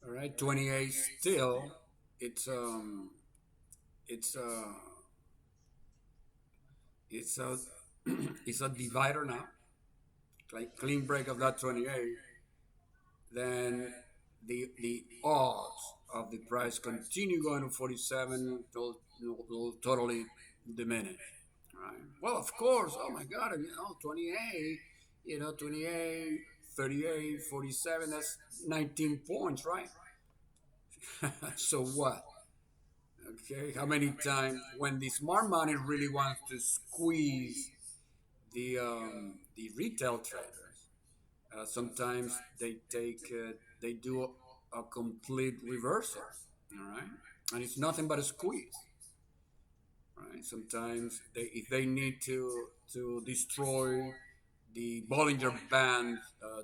All right, 28 still. It's it's it's a it's a divider now. Like clean break of that 28, then the odds of the price continue going to 47 will totally diminish. Right. Well, of course. Oh my God. 28. 28, 38, 47. That's 19 points, right? So what? Okay. How many times when the smart money really wants to squeeze the retail traders, sometimes they do a complete reversal. All right, and it's nothing but a squeeze. Right? Sometimes if they need to destroy the Bollinger Band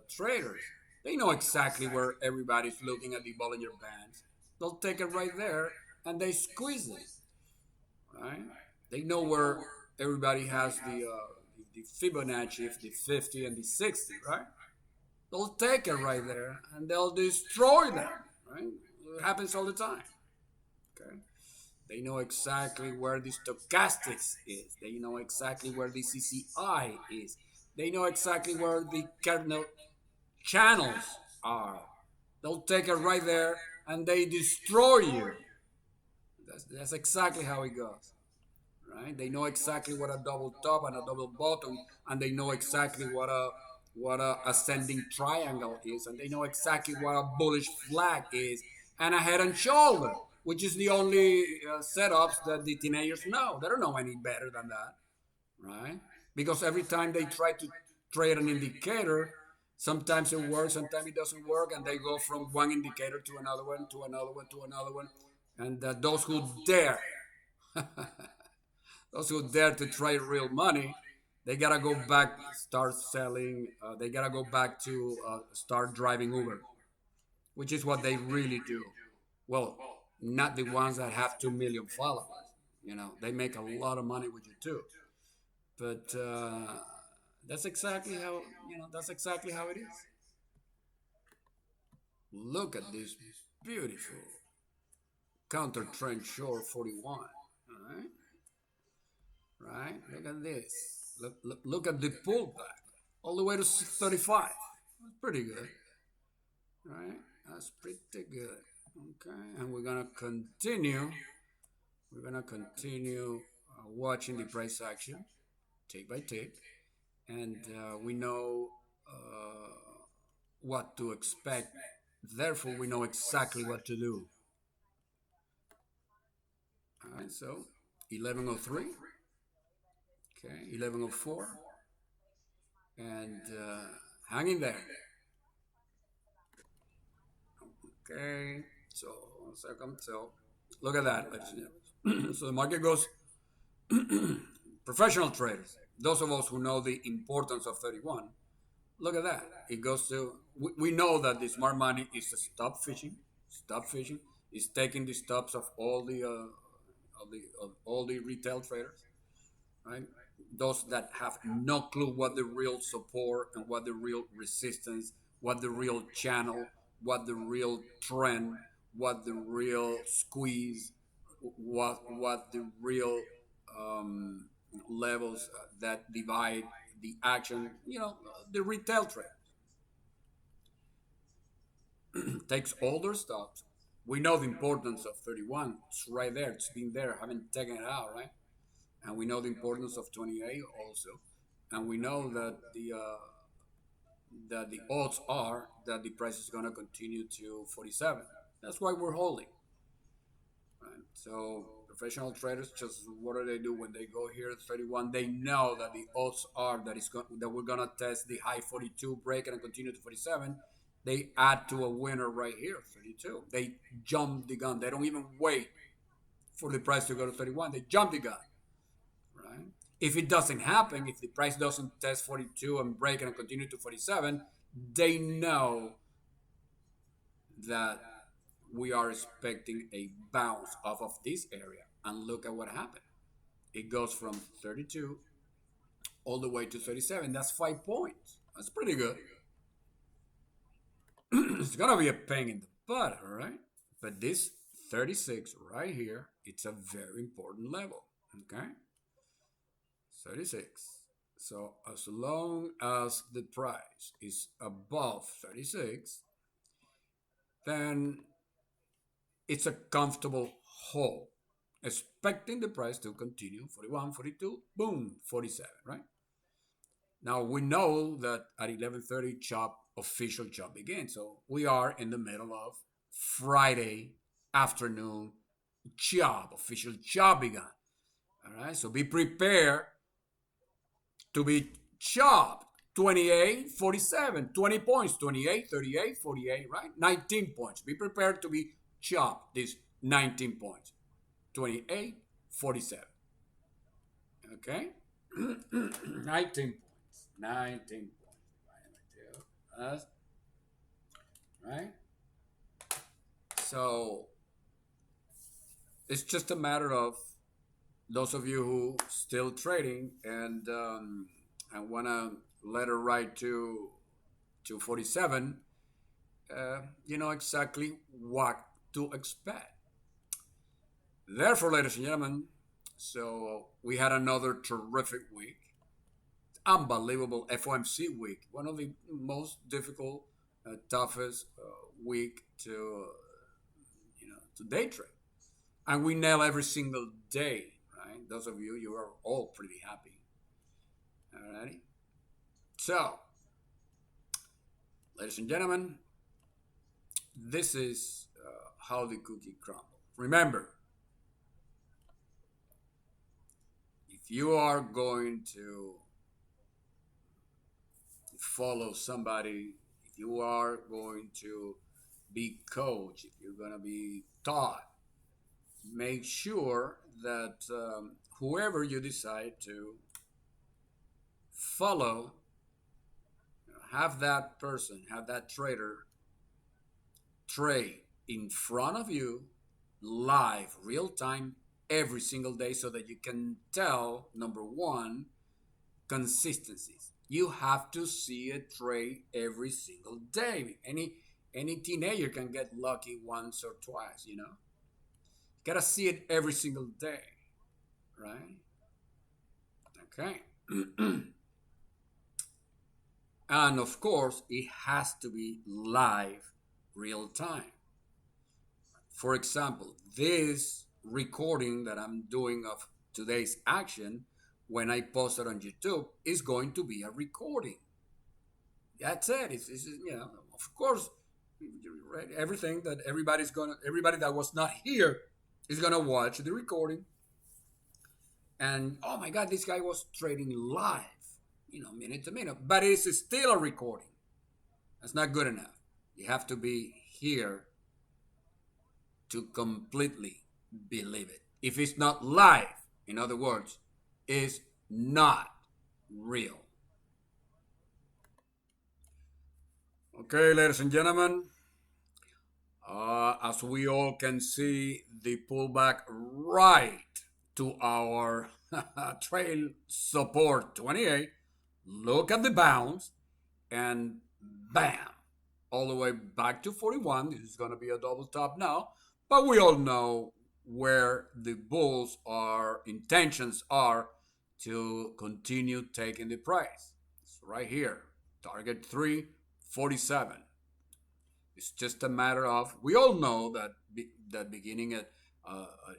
traders, they know exactly where everybody's looking at the Bollinger Bands. They'll take it right there and they squeeze it. Right? They know where everybody has the Fibonacci, the 50 and the 60. Right? They'll take it right there and they'll destroy them. Right? It happens all the time. Okay. They know exactly where the stochastics is. They know exactly where the CCI is. They know exactly where the cardinal channels are. They'll take it right there and they destroy you. That's exactly how it goes. Right? They know exactly what a double top and a double bottom, and they know exactly what a ascending triangle is, and they know exactly what a bullish flag is, and a head and shoulder, which is the only setups that the teenagers know. They don't know any better than that, right? Because every time they try to trade an indicator, sometimes it works, sometimes it doesn't work, and they go from one indicator to another one, to another one, to another one, and those who dare. Those who dare to trade real money, they gotta go back, start selling. They gotta go back to start driving Uber, which is what they really do. Well, not the ones that have 2 million followers. They make a lot of money with you too. But that's exactly how That's exactly how it is. Look at this beautiful counter trend short 41. All right, right. Look at this. Look at the pullback all the way to 35. That's pretty good, right? That's pretty good. Okay, and we're gonna continue. We're gonna continue watching the price action, tick by tick, and we know what to expect. Therefore, we know exactly what to do. All right, so 11:03, okay, 11:04, and hanging there. Okay, so 1 second. So look at that, ladies and gentlemen. So the market goes professional traders, those of us who know the importance of 31. Look at that. It goes to, we know that the smart money is to stop fishing, stop fishing. It's taking the stops of all the retail traders, right? Those that have no clue what the real support and what the real resistance, what the real channel, what the real trend, what the real squeeze, what the real um, levels that divide the action. The retail trade takes all their stops. We know the importance of 31. It's right there. It's been there. I haven't taken it out, right? And we know the importance of 28 also, and we know that the odds are that the price is going to continue to 47. That's why we're holding, right? So professional traders, just what do they do when they go here at 31? They know that the odds are that we're going to test the high 42, break and continue to 47. They add to a winner right here, 32. They jump the gun. They don't even wait for the price to go to 31. They jump the gun, right? If it doesn't happen, if the price doesn't test 42 and break and continue to 47, they know that we are expecting a bounce off of this area. And look at what happened. It goes from 32 all the way to 37. That's 5 points. That's pretty good. It's gonna be a pain in the butt, all right? But this 36 right here, it's a very important level. Okay? 36. So as long as the price is above 36, then it's a comfortable hold, expecting the price to continue 41, 42, boom, 47, right? Now we know that at 11:30 chop official chop begins. So we are in the middle of Friday afternoon chop, official chop began. All right, so be prepared to be chopped. 28, 47, 20 points, 28, 38, 48, right? 19 points. Be prepared to be chopped, these 19 points. 28, 47. Okay? 19 points. 19 points. Right? So it's just a matter of those of you who still trading and want to let her ride to 47, you know exactly what to expect. Therefore, ladies and gentlemen, so we had another terrific week, unbelievable FOMC week, one of the most difficult, toughest week to to day trade, and we nail every single day. Right, those of you, you are all pretty happy. Alrighty, so ladies and gentlemen, this is how the cookie crumbles. Remember, if you are going to follow somebody, if you are going to be coached, if you're going to be taught, make sure that whoever you decide to follow, have that person, have that trader trade in front of you live, real time, every single day so that you can tell, number one, consistencies. You have to see a trade every single day. Any teenager can get lucky once or twice, you know. Gotta see it every single day, right? Okay. And of course, it has to be live, real time. For example, this recording that I'm doing of today's action, when I post it on YouTube, is going to be a recording. That's it. It's of course, everything that everybody that was not here is gonna watch the recording, and oh my God, this guy was trading live, minute to minute, but it's still a recording. That's not good enough. You have to be here to completely believe it. If it's not live, in other words, it's not real. Okay, ladies and gentlemen, as we all can see, the pullback right to our trail support 28. Look at the bounce, and bam, all the way back to 41. This is going to be a double top now, but we all know where the bulls are intentions are to continue taking the price. It's right here, target 347. It's just a matter of, we all know that that beginning at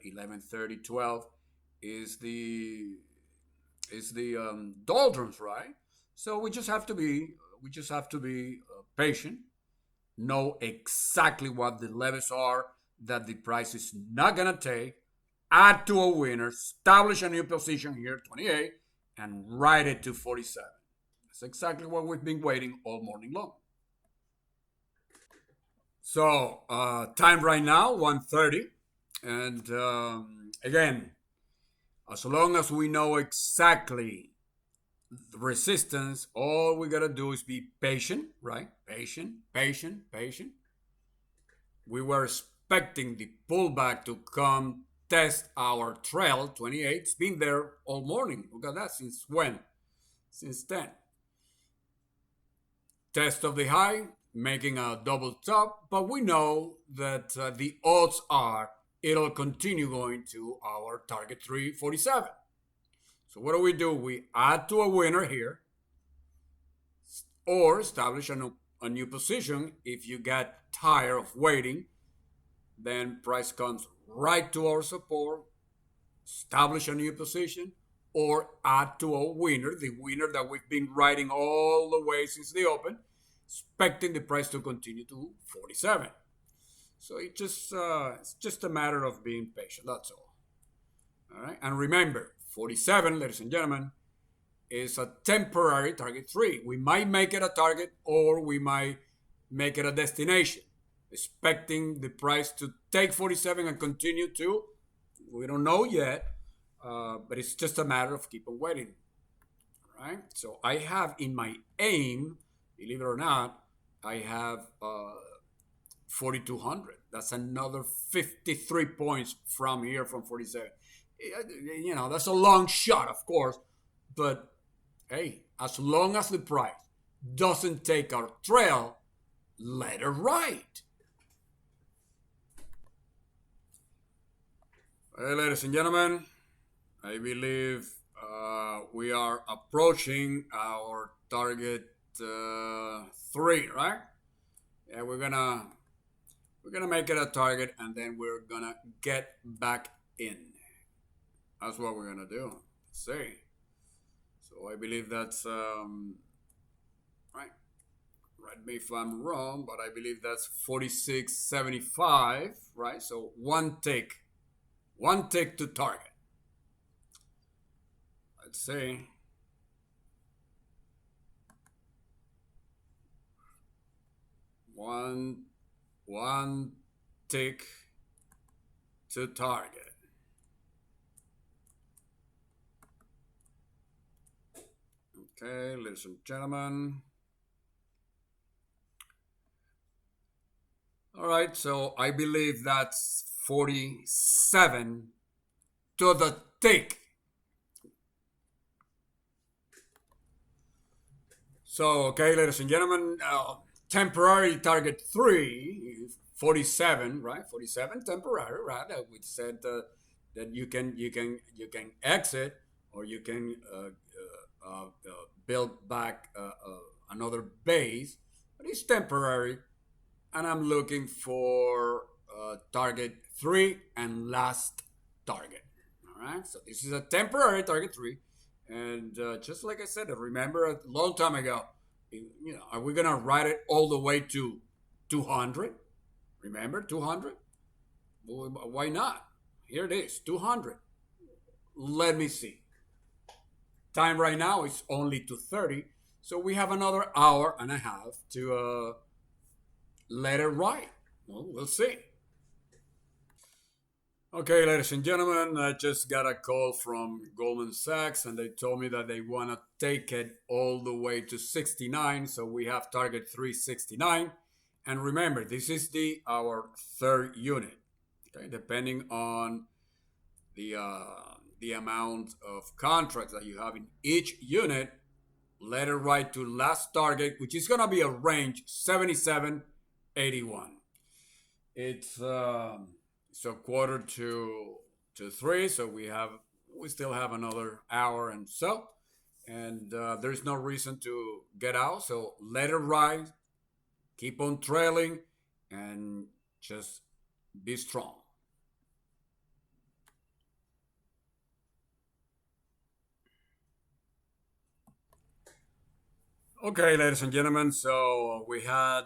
11:30, 12 is the doldrums, right? So we just have to be patient, know exactly what the levels are that the price is not gonna take, add to a winner, establish a new position here, 28, and ride it to 47. That's exactly what we've been waiting all morning long. So time right now 1:30, and again, as long as we know exactly the resistance, all we gotta do is be patient, right? Patient, patient, patient. We were expecting the pullback to come test our trail 28. It's been there all morning. Look at that. Since when? Since 10. Test of the high, making a double top, but we know that the odds are it'll continue going to our target 347. So what do? We add to a winner here, or establish a new position. If you get tired of waiting, then price comes right to our support, establish a new position, or add to a winner, the winner that we've been riding all the way since the open, expecting the price to continue to 47. So it's just a matter of being patient. That's all. All right, and remember, 47, ladies and gentlemen, is a temporary target 3. We might make it a target, or we might make it a destination, expecting the price to take 47 and continue to. We don't know yet, but it's just a matter of keep on waiting. All right. So I have in my aim, believe it or not, I have 4,200. That's another 53 points from here, from 47. That's a long shot, of course, but hey, as long as the price doesn't take our trail, let it ride. Hey, ladies and gentlemen, I believe we are approaching our target 3, right? Yeah, we're gonna make it a target, and then we're gonna get back in. That's what we're gonna do. Let's see. So I believe that's right. Correct me if I'm wrong, but I believe that's 46.75, right? So one tick to target. Let's see. One tick to target. Okay, ladies and gentlemen. All right, so I believe that's 47 to the tick. So, okay, ladies and gentlemen, temporary target 3, 47, right? 47 temporary, right? We said that you can exit, or you can build back another base, but it's temporary. And I'm looking for target 3 and last target. All right, so this is a temporary target 3. And just like I said, remember a long time ago, are we going to ride it all the way to 200? Remember 200? Well, why not? Here it is, 200. Let me see. Time right now is only 2:30, so we have another hour and a half to let it ride. Well, we'll see. Okay, ladies and gentlemen, I just got a call from Goldman Sachs and they told me that they want to take it all the way to 69. So we have target 369. And remember, this is our third unit. Okay, depending on the amount of contracts that you have in each unit, let it ride to last target, which is going to be a range 77.81. It's a quarter to 3, so we still have another hour and so, and there's no reason to get out. So let it ride, keep on trailing, and just be strong. Okay, ladies and gentlemen, so we had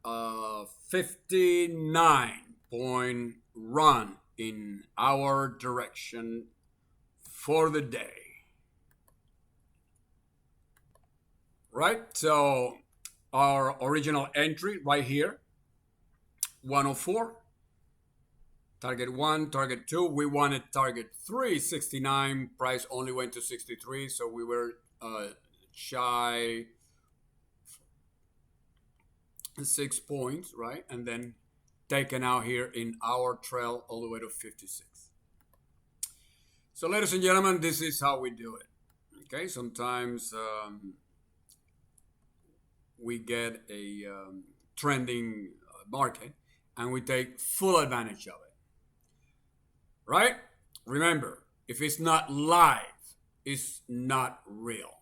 a 59-point run in our direction for the day. Right? So our original entry right here, 104. Target 1, target 2. We wanted target 3, 69. Price only went to 63, so we were shy 6 points, right? And then taken out here in our trail all the way to 56. So, ladies and gentlemen, this is how we do it. Okay, sometimes we get a trending market and we take full advantage of it. Right? Remember, if it's not live, it's not real.